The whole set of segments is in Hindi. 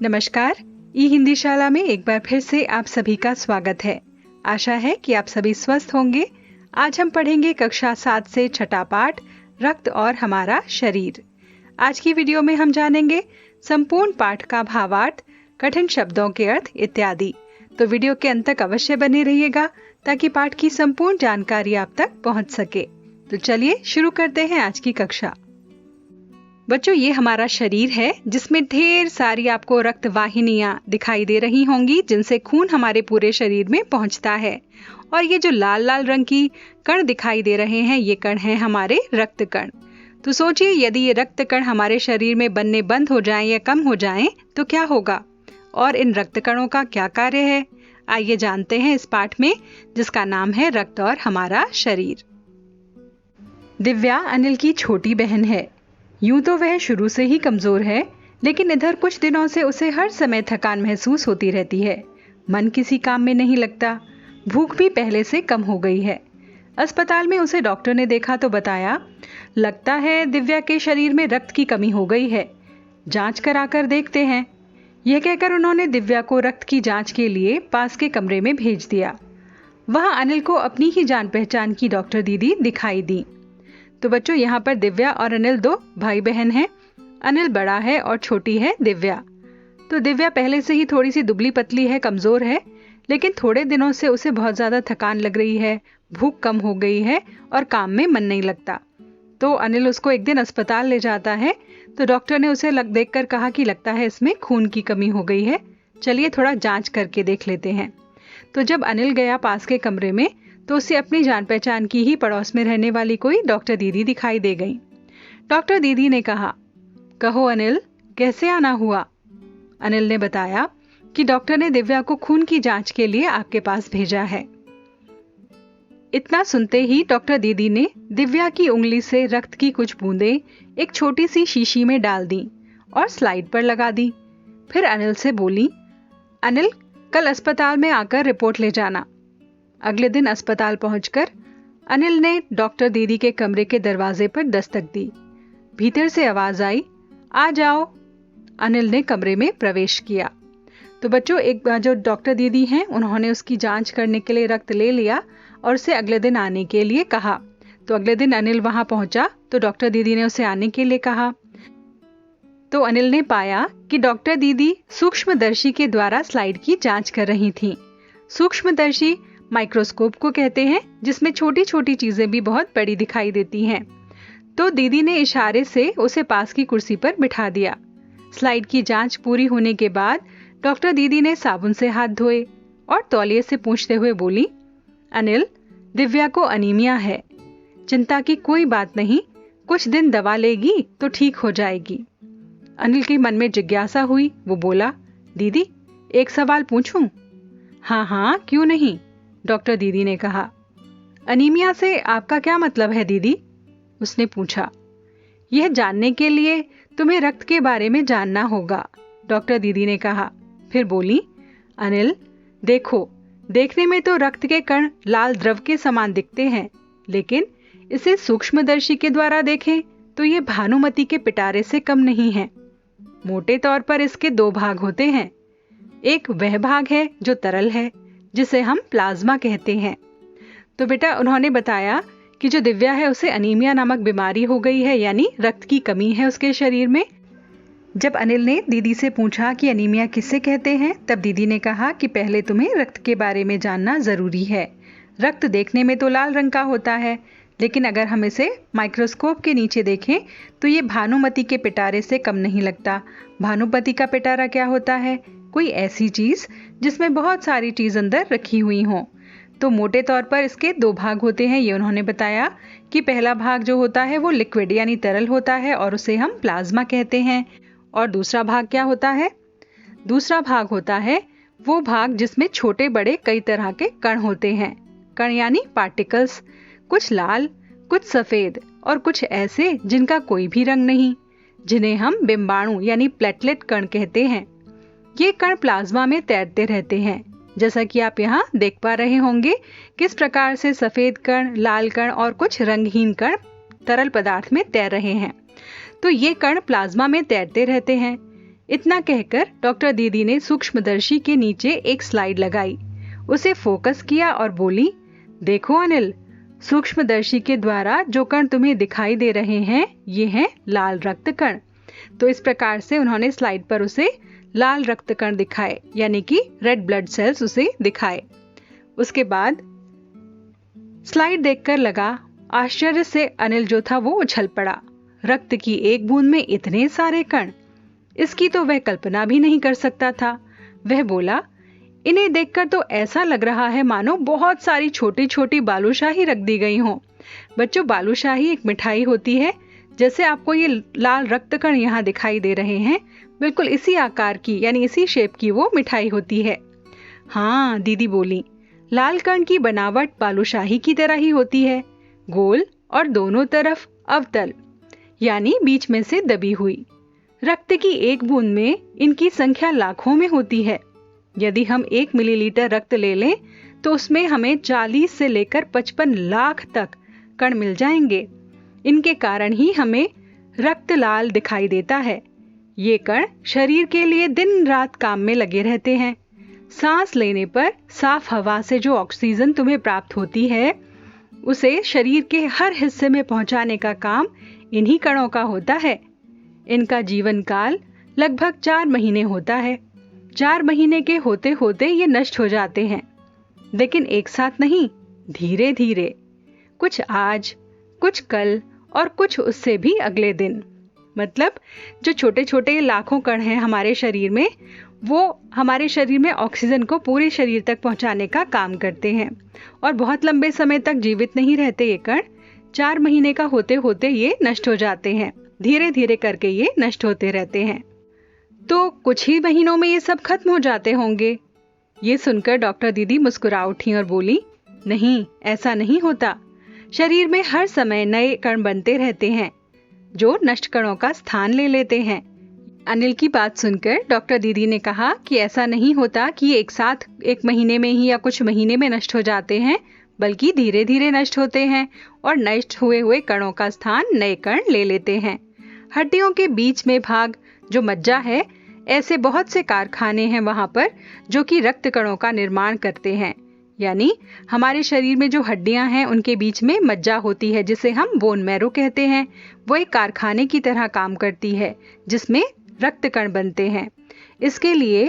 नमस्कार। ई हिंदी शाला में एक बार फिर से आप सभी का स्वागत है। आशा है कि आप सभी स्वस्थ होंगे। आज हम पढ़ेंगे कक्षा 7 से छठा पाठ रक्त और हमारा शरीर। आज की वीडियो में हम जानेंगे संपूर्ण पाठ का भावार्थ, कठिन शब्दों के अर्थ इत्यादि। तो वीडियो के अंत तक अवश्य बने रहिएगा ताकि पाठ की संपूर्ण जानकारी आप तक पहुंच सके। तो चलिए शुरू करते हैं आज की कक्षा। बच्चों, ये हमारा शरीर है जिसमें ढेर सारी आपको रक्त वाहिनियां दिखाई दे रही होंगी जिनसे खून हमारे पूरे शरीर में पहुंचता है। और ये जो लाल लाल रंग की कण दिखाई दे रहे हैं, ये कण हैं हमारे रक्त कण। तो सोचिए, यदि ये रक्त कण हमारे शरीर में बनने बंद हो जाएं या कम हो जाएं तो क्या होगा, और इन रक्त कणों का क्या कार्य है, आइए जानते हैं इस पाठ में, जिसका नाम है रक्त और हमारा शरीर। दिव्या अनिल की छोटी बहन है। यूं तो वह शुरू से ही कमजोर है, लेकिन इधर कुछ दिनों से उसे हर समय थकान महसूस होती रहती है। मन किसी काम में नहीं लगता। भूख भी पहले से कम हो गई है। अस्पताल में उसे डॉक्टर ने देखा तो बताया, लगता है दिव्या के शरीर में रक्त की कमी हो गई है, जांच कराकर देखते हैं। यह कहकर उन्होंने दिव्या को रक्त की जांच के लिए पास के कमरे में भेज दिया। वहां अनिल को अपनी ही जान पहचान की डॉक्टर दीदी दिखाई दी। तो बच्चों, यहाँ पर दिव्या और अनिल दो भाई बहन हैं। अनिल बड़ा है और छोटी है दिव्या। तो दिव्या पहले से ही थोड़ी सी दुबली पतली है, कमजोर है, लेकिन थोड़े दिनों से उसे बहुत ज्यादा थकान लग रही है, भूख कम हो गई है और काम में मन नहीं लगता। तो अनिल उसको एक दिन अस्पताल ले जाता है। तो डॉक्टर ने उसे देखकर कहा कि लगता है इसमें खून की कमी हो गई है, चलिए थोड़ा जांच करके देख लेते हैं। तो जब अनिल गया पास के कमरे में तो उसे अपनी जान पहचान की ही पड़ोस में रहने वाली कोई डॉक्टर दीदी दिखाई दे गई। डॉक्टर दीदी ने कहा, कहो अनिल, कैसे आना हुआ? अनिल ने बताया कि डॉक्टर ने दिव्या को खून की जांच के लिए आपके पास भेजा है। इतना सुनते ही डॉक्टर दीदी ने दिव्या की उंगली से रक्त की कुछ बूंदें एक छोटी सी शीशी में डाल दी और स्लाइड पर लगा दी। फिर अनिल से बोली, अनिल, कल अस्पताल में आकर रिपोर्ट ले जाना। अगले दिन अस्पताल पहुंचकर अनिल ने डॉक्टर दीदी के कमरे के दरवाजे पर दस्तक दी। भीतर से आवाज आई, आ जाओ। अनिल ने कमरे में प्रवेश किया। तो बच्चों, एक जो डॉक्टर दीदी हैं उन्होंने उसकी जांच करने के लिए रक्त ले लिया और उसे अगले दिन आने के लिए कहा। तो अगले दिन अनिल वहां पहुंचा तो डॉक्टर दीदी ने उसे आने के लिए कहा। तो अनिल ने पाया कि डॉक्टर दीदी सूक्ष्मदर्शी के द्वारा स्लाइड की जांच कर रही थीं। सूक्ष्मदर्शी माइक्रोस्कोप को कहते हैं, जिसमें छोटी छोटी चीजें भी बहुत बड़ी दिखाई देती हैं। तो दीदी ने इशारे से उसे पास की कुर्सी पर बिठा दिया। स्लाइड की जांच पूरी होने के बाद डॉक्टर दीदी ने साबुन से हाथ धोए और तौलिए से पूछते हुए बोली, अनिल, दिव्या को अनीमिया है। चिंता की कोई बात नहीं, कुछ दिन दवा लेगी तो ठीक हो जाएगी। अनिल के मन में जिज्ञासा हुई। वो बोला, दीदी, एक सवाल पूछूं? हाँ हाँ, क्यों नहीं, डॉक्टर दीदी ने कहा। अनीमिया से आपका क्या मतलब है दीदी? उसने पूछा। यह जानने के लिए तुम्हें रक्त के बारे में जानना होगा, डॉक्टर दीदी ने कहा। फिर बोली, अनिल, देखो, देखने में तो रक्त के कण लाल द्रव के समान दिखते हैं, लेकिन इसे सूक्ष्मदर्शी के द्वारा देखें तो ये भानुमति के पिटारे से कम नहीं है। मोटे तौर पर इसके दो भाग होते हैं। एक वह भाग है जो तरल है, जिसे हम प्लाज्मा कहते हैं। तो बेटा, उन्होंने बताया कि जो दिव्या है उसे अनीमिया नामक बीमारी हो गई है, यानी रक्त की कमी है उसके शरीर में। जब अनिल ने दीदी से पूछा कि अनीमिया किसे कहते हैं, तब दीदी ने कहा कि पहले तुम्हें रक्त के बारे में जानना जरूरी है। रक्त देखने में तो लाल रंग का होता है, लेकिन अगर हम इसे माइक्रोस्कोप के नीचे देखें तो ये भानुमति के पिटारे से कम नहीं लगता। भानुमति का पिटारा क्या होता है? कोई ऐसी चीज जिसमें बहुत सारी चीज अंदर रखी हुई हो। तो मोटे तौर पर इसके दो भाग होते हैं। ये उन्होंने बताया कि पहला भाग जो होता है वो लिक्विड यानी तरल होता है और उसे हम प्लाज्मा कहते हैं। और दूसरा भाग क्या होता है? दूसरा भाग होता है वो भाग जिसमें छोटे बड़े कई तरह के कण होते हैं। कण यानी पार्टिकल्स, कुछ लाल, कुछ सफेद और कुछ ऐसे जिनका कोई भी रंग नहीं, जिन्हें हम बिंबाणु यानी प्लेटलेट कण कहते हैं। ये कण प्लाज्मा में तैरते रहते हैं, जैसा कि आप यहाँ देख पा रहे होंगे किस प्रकार से सफेद कण, लाल कण और कुछ रंगहीन कण तरल पदार्थ में तैर रहे हैं। तो ये कण प्लाज्मा में तैरते रहते हैं। इतना कहकर डॉक्टर दीदी ने सूक्ष्मदर्शी के नीचे एक स्लाइड लगाई, उसे फोकस किया और बोली, देखो अनिल, सूक्ष्मदर्शी के द्वारा जो कण तुम्हें दिखाई दे रहे हैं ये हैं लाल रक्त कण। तो इस प्रकार से उन्होंने स्लाइड पर उसे लाल रक्त कण दिखाए, यानी कि रेड ब्लड सेल्स उसे दिखाए। उसके बाद स्लाइड देखकर लगा आश्चर्य से अनिल जो था वो उछल पड़ा। रक्त की एक बूंद में इतने सारे कण, इसकी तो वह कल्पना भी नहीं कर सकता था। वह बोला, इन्हें देखकर तो ऐसा लग रहा है मानो बहुत सारी छोटी छोटी बालूशाही रख दी गई हों। बच्चों, बालूशाही एक मिठाई होती है, जैसे आपको ये लाल रक्त कण यहाँ दिखाई दे रहे हैं, बिल्कुल इसी आकार की यानी इसी शेप की वो मिठाई होती है। हाँ, दीदी बोली, लाल कण की बनावट बालूशाही की तरह ही होती है, गोल और दोनों तरफ अवतल, यानी बीच में से दबी हुई। रक्त की एक बूंद में इनकी संख्या लाखों में होती है। यदि हम 1 मिलीलीटर रक्त ले लें तो उसमें हमें 40 से लेकर 55 लाख तक कण मिल जाएंगे। इनके कारण ही हमें रक्त लाल दिखाई देता है। ये कण शरीर के लिए दिन रात काम में लगे रहते हैं। सांस लेने पर साफ हवा से जो ऑक्सीजन तुम्हें प्राप्त होती है, उसे शरीर के हर हिस्से में पहुंचाने का काम इन्हीं कणों का होता है। इनका जीवन काल लगभग 4 महीने होता है। 4 महीने के होते होते ये नष्ट हो जाते हैं, लेकिन एक साथ नहीं, धीरे धीरे, कुछ आज, कुछ कल और कुछ उससे भी अगले दिन। मतलब जो छोटे छोटे लाखों कण हैं हमारे शरीर में, वो हमारे शरीर में ऑक्सीजन को पूरे शरीर तक पहुंचाने का काम करते हैं और बहुत लंबे समय तक जीवित नहीं रहते ये कण। 4 महीने का होते होते ये नष्ट हो जाते हैं, धीरे धीरे करके ये नष्ट होते रहते हैं। तो कुछ ही महीनों में ये सब खत्म हो जाते होंगे। ये सुनकर डॉक्टर दीदी मुस्कुरा उठी और बोली, नहीं, ऐसा नहीं होता। शरीर में हर समय नए कण बनते रहते हैं जो नष्ट कणों का स्थान ले लेते हैं। अनिल की बात सुनकर डॉक्टर दीदी ने कहा कि ऐसा नहीं होता कि ये एक साथ 1 महीने में ही या कुछ महीने में नष्ट हो जाते हैं, बल्कि धीरे धीरे नष्ट होते हैं और नष्ट हुए हुए कणों का स्थान नए कण ले लेते हैं। हड्डियों के बीच में भाग जो मज्जा है, ऐसे बहुत से कारखाने हैं वहां पर जो कि रक्त कणों का निर्माण करते हैं। यानी हमारे शरीर में जो हड्डियां हैं उनके बीच में मज्जा होती है, जिसे हम बोन मैरो कहते हैं। वो एक कारखाने की तरह काम करती है जिसमें रक्त कण बनते हैं। इसके लिए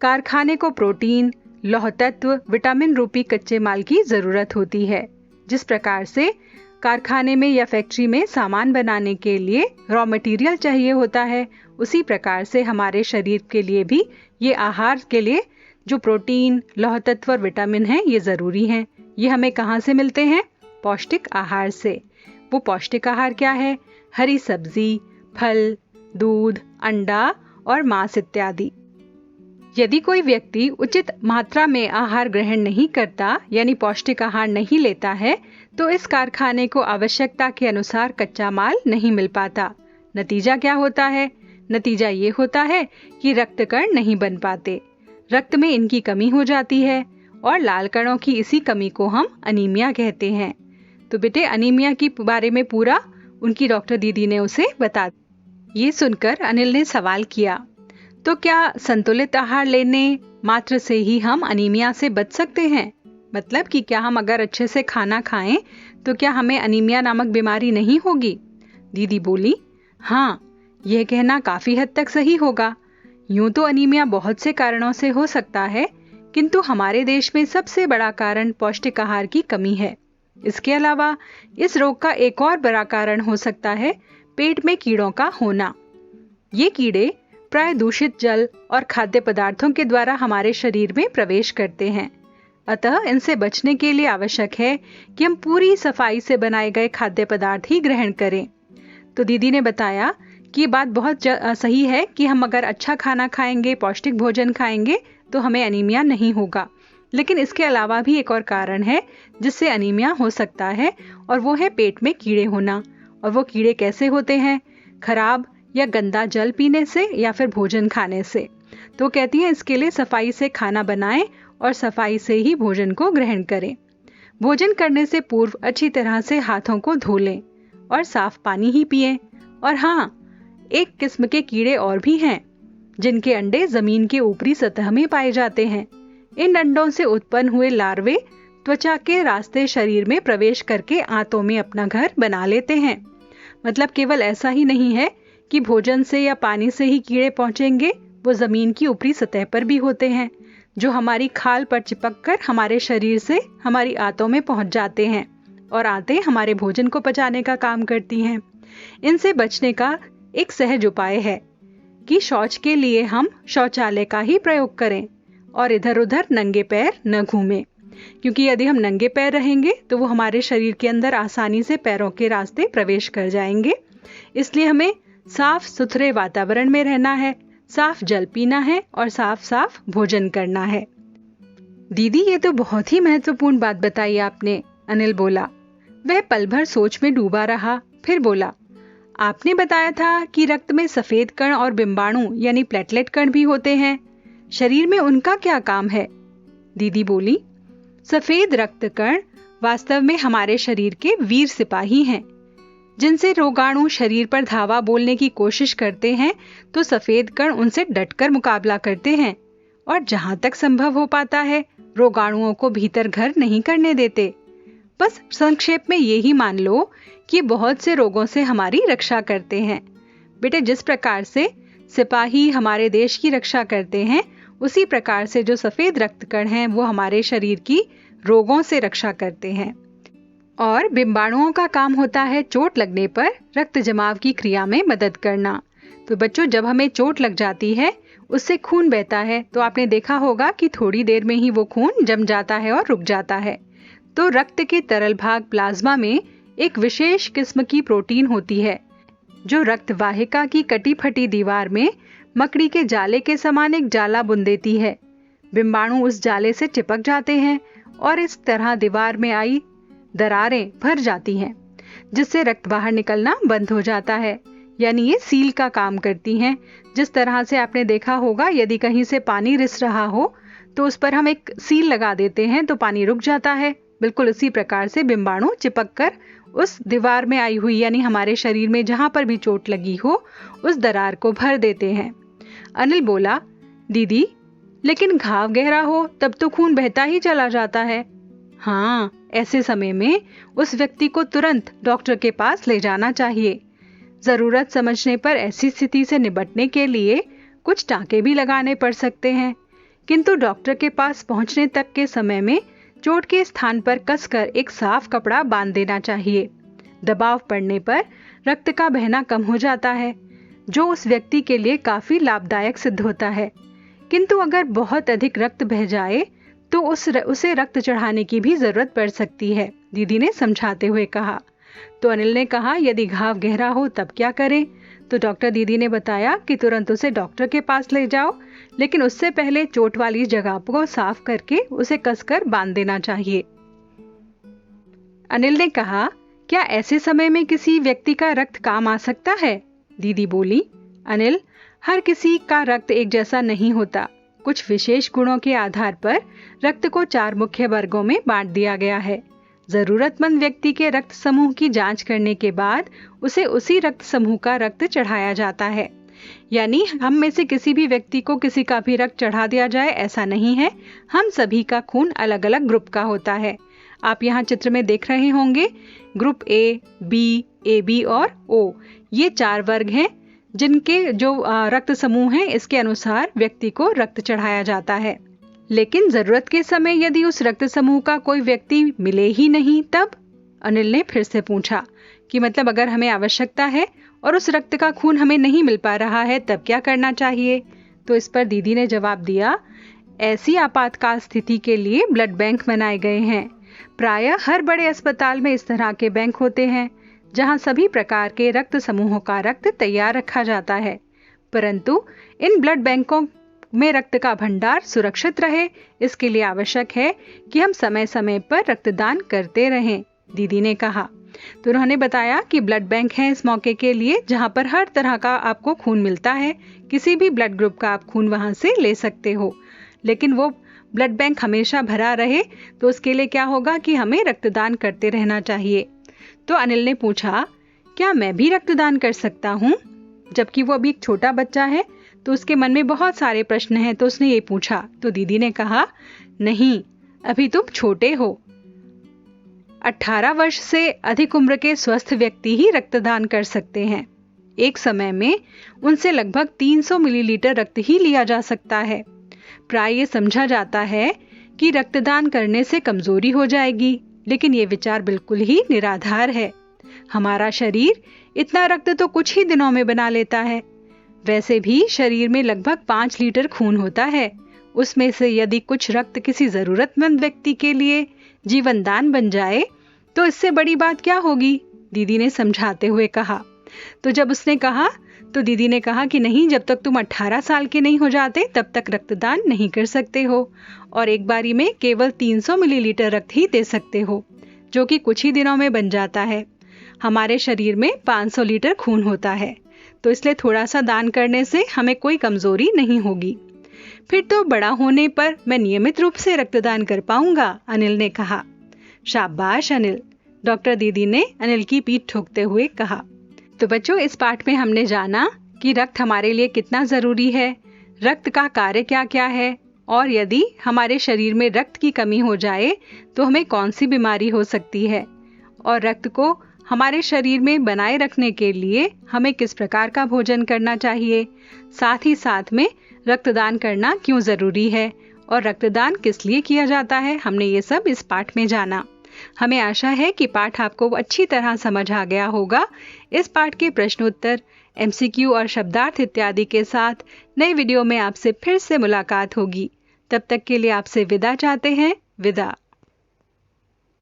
कारखाने को प्रोटीन, लौह तत्व, विटामिन रूपी कच्चे माल की जरूरत होती है। जिस प्रकार से कारखाने में या फैक्ट्री में सामान बनाने के लिए रॉ मटेरियल चाहिए होता है, उसी प्रकार से हमारे शरीर के लिए भी ये आहार के लिए जो प्रोटीन, लौह तत्व और विटामिन हैं, ये जरूरी हैं। ये हमें कहाँ से मिलते हैं? पौष्टिक आहार से। वो पौष्टिक आहार क्या है? हरी सब्जी, फल, दूध, अंडा और मांस इत्यादि। यदि कोई व्यक्ति उचित मात्रा में आहार ग्रहण नहीं करता, यानी पौष्टिक आहार नहीं लेता है, तो इस कारखाने को आवश्यकता के अनुसार कच्चा माल नहीं मिल पाता। नतीजा क्या होता है? नतीजा ये होता है कि रक्त कण नहीं बन पाते, रक्त में इनकी कमी हो जाती है और लाल कणों की इसी कमी को हम अनीमिया कहते हैं। तो बेटे, अनीमिया के बारे में पूरा उनकी डॉक्टर दीदी ने उसे बता दिया। ये सुनकर अनिल ने सवाल किया, तो क्या संतुलित आहार लेने मात्र से ही हम अनीमिया से बच सकते हैं? मतलब कि क्या हम अगर अच्छे से खाना खाएं तो क्या हमें अनीमिया नामक बीमारी नहीं होगी? दीदी बोली, हाँ, यह कहना काफी हद तक सही होगा। यूं तो अनीमिया बहुत से कारणों से हो सकता है, किंतु हमारे देश में सबसे बड़ा कारण पौष्टिक आहार की कमी है। इसके अलावा इस रोग का एक और बड़ा कारण हो सकता है पेट में कीड़ों का होना। ये कीड़े प्राय दूषित जल और खाद्य पदार्थों के द्वारा हमारे शरीर में प्रवेश करते हैं। अतः इनसे बचने के लिए आवश्यक है कि हम पूरी सफाई से बनाए गए खाद्य पदार्थ ही ग्रहण करें। तो दीदी ने बताया कि ये बात बहुत सही है कि हम अगर अच्छा खाना खाएंगे, पौष्टिक भोजन खाएंगे, तो हमें अनीमिया नहीं होगा। लेकिन इसके अलावा भी एक और कारण है जिससे अनीमिया हो सकता है, और वो है पेट में कीड़े होना। और वो कीड़े कैसे होते हैं? खराब या गंदा जल पीने से या फिर भोजन खाने से। तो कहती हैं इसके लिए सफाई से खाना बनाएं और सफाई से ही भोजन को ग्रहण करें। भोजन करने से पूर्व अच्छी तरह से हाथों को धो लें और साफ पानी ही पिएं। और हाँ, एक किस्म के कीड़े और भी हैं जिनके अंडे जमीन के ऊपरी सतह में पाए जाते हैं। इन अंडों से उत्पन्न हुए लार्वे त्वचा के रास्ते शरीर में प्रवेश करके आंतों में अपना घर बना लेते हैं। मतलब केवल ऐसा ही नहीं है कि भोजन से या पानी से ही कीड़े पहुंचेंगे, वो जमीन की ऊपरी सतह पर भी होते हैं, जो हमारी खाल पर चिपककर हमारे शरीर से हमारी आंतों में पहुंच जाते हैं और आंतें हमारे भोजन को पचाने का काम करती हैं। इनसे बचने का एक सहज उपाय है कि शौच के लिए हम शौचालय का ही प्रयोग करें और इधर उधर नंगे पैर न घूमें, क्योंकि यदि हम नंगे पैर रहेंगे तो वो हमारे शरीर के अंदर आसानी से पैरों के रास्ते प्रवेश कर जाएंगे। इसलिए हमें साफ सुथरे वातावरण में रहना है, साफ जल पीना है और साफ साफ भोजन करना है। दीदी, ये तो बहुत ही महत्वपूर्ण बात बताई आपने, अनिल बोला। वह पल भर सोच में डूबा रहा, फिर बोला, आपने बताया था कि रक्त में सफेद कण और बिंबाणु यानी प्लेटलेट कण भी होते हैं। शरीर में उनका क्या काम है? दीदी बोली, सफेद रक्त कण वास्तव में हमारे शरीर के वीर सिपाही हैं। जिनसे रोगाणु शरीर पर धावा बोलने की कोशिश करते हैं तो सफेद कण उनसे डटकर मुकाबला करते हैं और जहां तक संभव हो पाता है रोगाणुओं को भीतर घर नहीं करने देते। बस संक्षेप में यही मान लो कि बहुत से रोगों से हमारी रक्षा करते हैं। बेटे, जिस प्रकार से सिपाही हमारे देश की रक्षा करते हैं, उसी प्रकार से जो सफेद रक्त कण हैं वो हमारे शरीर की रोगों से रक्षा करते हैं। और बिंबाणुओं का काम होता है चोट लगने पर रक्त जमाव की क्रिया में मदद करना। तो बच्चों, जब हमें चोट लग जाती है, उससे खून बहता है, तो आपने देखा होगा कि थोड़ी देर में ही वो खून जम जाता है और रुक जाता है। तो रक्त के तरल भाग प्लाज्मा में एक विशेष किस्म की प्रोटीन होती है जो रक्त वाहिका की कटी फटी दीवार में मकड़ी के जाले के समान एक जाला बुन देती है। बिंबाणु उस जाले से चिपक जाते हैं और इस तरह दीवार में आई दरारें भर जाती हैं, जिससे रक्त बाहर निकलना बंद हो जाता है। यानी ये सील का काम करती हैं। जिस तरह से आपने देखा होगा, यदि कहीं से पानी रिस रहा हो तो उस पर हम एक सील लगा देते हैं तो पानी रुक जाता है। बिल्कुल उसी प्रकार से बिंबाणु चिपककर उस दीवार में आई हुई यानी हमारे शरीर में जहां पर भी चोट लगी हो उस दरार को भर देते हैं। अनिल बोला, दीदी, लेकिन घाव गहरा हो तब तो खून बहता ही चला जाता है। हाँ, ऐसे समय में उस व्यक्ति को तुरंत डॉक्टर के पास ले जाना चाहिए। जरूरत समझने पर ऐसी स्थिति से निपटने के लिए कुछ टाँके भी लगाने पड़ सकते हैं, किंतु डॉक्टर के पास पहुंचने तक के समय में चोट के स्थान पर कसकर एक साफ कपड़ा बांध देना चाहिए। दबाव पड़ने पर रक्त का बहना कम हो जाता है, जो उस व्यक्ति के लिए काफी लाभदायक सिद्ध होता है। किंतु अगर बहुत अधिक रक्त बह जाए तो उसे रक्त चढ़ाने की भी जरूरत पड़ सकती है, दीदी ने समझाते हुए कहा। तो अनिल ने कहा, यदि घाव गहरा हो तब क्या करें? तो डॉक्टर दीदी ने बताया कि तुरंत उसे डॉक्टर के पास ले जाओ, लेकिन उससे पहले चोट वाली जगह को साफ करके उसे कसकर बांध देना चाहिए। अनिल ने कहा, क्या ऐसे समय में किसी व्यक्ति का रक्त काम आ सकता है? दीदी बोली, अनिल, हर किसी का रक्त एक जैसा नहीं होता। कुछ विशेष गुणों के आधार पर रक्त को 4 मुख्य वर्गों में बांट दिया गया है। जरूरतमंद व्यक्ति के रक्त समूह की जांच करने के बाद उसे उसी रक्त समूह का रक्त चढ़ाया जाता है। यानी हम में से किसी भी व्यक्ति को किसी का भी रक्त चढ़ा दिया जाए, ऐसा नहीं है। हम सभी का खून अलग अलग ग्रुप का होता है। आप यहाँ चित्र में देख रहे होंगे, ग्रुप ए, बी, AB और O, ये 4 वर्ग हैं जिनके जो रक्त समूह हैं, इसके अनुसार व्यक्ति को रक्त चढ़ाया जाता है। लेकिन जरूरत के समय यदि उस रक्त समूह का कोई व्यक्ति मिले ही नहीं, तब? अनिल ने फिर से पूछा कि मतलब अगर हमें आवश्यकता है और उस रक्त का खून हमें नहीं मिल पा रहा है, तब क्या करना चाहिए? तो इस पर दीदी ने जवाब दिया, ऐसी आपातकाल स्थिति के लिए ब्लड बैंक बनाए गए हैं। प्रायः हर बड़े अस्पताल में इस तरह के बैंक होते हैं जहां सभी प्रकार के रक्त समूहों का रक्त तैयार रखा जाता है। परंतु इन ब्लड बैंकों में रक्त का भंडार सुरक्षित रहे, इसके लिए आवश्यक है कि हम समय समय पर रक्तदान करते रहें, दीदी ने कहा। तो उन्होंने बताया कि ब्लड बैंक है इस मौके के लिए जहां पर हर तरह का आपको खून मिलता है। किसी भी ब्लड ग्रुप का आप खून वहां से ले सकते हो, लेकिन वो ब्लड बैंक हमेशा भरा रहे तो उसके लिए क्या होगा कि हमें रक्तदान करते रहना चाहिए। तो अनिल ने पूछा, क्या मैं भी रक्तदान कर सकता हूँ? जबकि वो अभी एक छोटा बच्चा है, तो उसके मन में बहुत सारे प्रश्न हैं, तो उसने ये पूछा। तो दीदी ने कहा, नहीं, अभी तुम छोटे हो। 18 वर्ष से अधिक उम्र के स्वस्थ व्यक्ति ही रक्तदान कर सकते हैं। एक समय में उनसे लगभग 300 मिलीलीटर रक्त ही लिया जा सकता है। प्राय ये समझा जाता है कि रक्तदान करने से कमजोरी हो जाएगी, लेकिन ये विचार बिल्कुल ही निराधार है। हमारा शरीर इतना रक्त तो कुछ ही दिनों में बना लेता है। वैसे भी शरीर में लगभग 5 लीटर खून होता है। उसमें से यदि कुछ रक्त किसी जरूरतमंद व्यक्ति के लिए जीवन दान बन जाए तो इससे बड़ी बात क्या होगी, दीदी ने समझाते हुए कहा। तो जब उसने कहा तो दीदी ने कहा कि नहीं, जब तक तुम 18 साल के नहीं हो जाते तब तक रक्तदान नहीं कर सकते हो, और एक बारी में केवल 300 मिलीलीटर रक्त ही दे सकते हो, जो कि कुछ ही दिनों में बन जाता है। हमारे शरीर में 500 लीटर खून होता है, तो इसलिए थोड़ा सा दान करने से हमें कोई कमजोरी नहीं होगी। फिर तो बड़ा होने पर मैं नियमित रूप से रक्तदान कर पाऊंगा, अनिल ने कहा। शाबाश अनिल, डॉक्टर दीदी ने अनिल की पीठ ठोकते हुए कहा। तो बच्चों, इस पाठ में हमने जाना कि रक्त हमारे लिए कितना जरूरी है, रक्त का कार्य क्या क्या है, और यदि हमारे शरीर में रक्त की कमी हो जाए तो हमें कौन सी बीमारी हो सकती है, और रक्त को हमारे शरीर में बनाए रखने के लिए हमें किस प्रकार का भोजन करना चाहिए, साथ ही साथ में रक्तदान करना क्यों जरूरी है और रक्तदान किस लिए किया जाता है। हमने ये सब इस पाठ में जाना। हमें आशा है कि पाठ आपको अच्छी तरह समझ आ गया होगा। इस पाठ के प्रश्नोत्तर, एमसीक्यू और शब्दार्थ इत्यादि के साथ नए वीडियो में आपसे फिर से मुलाकात होगी। तब तक के लिए आपसे विदा चाहते हैं। विदा।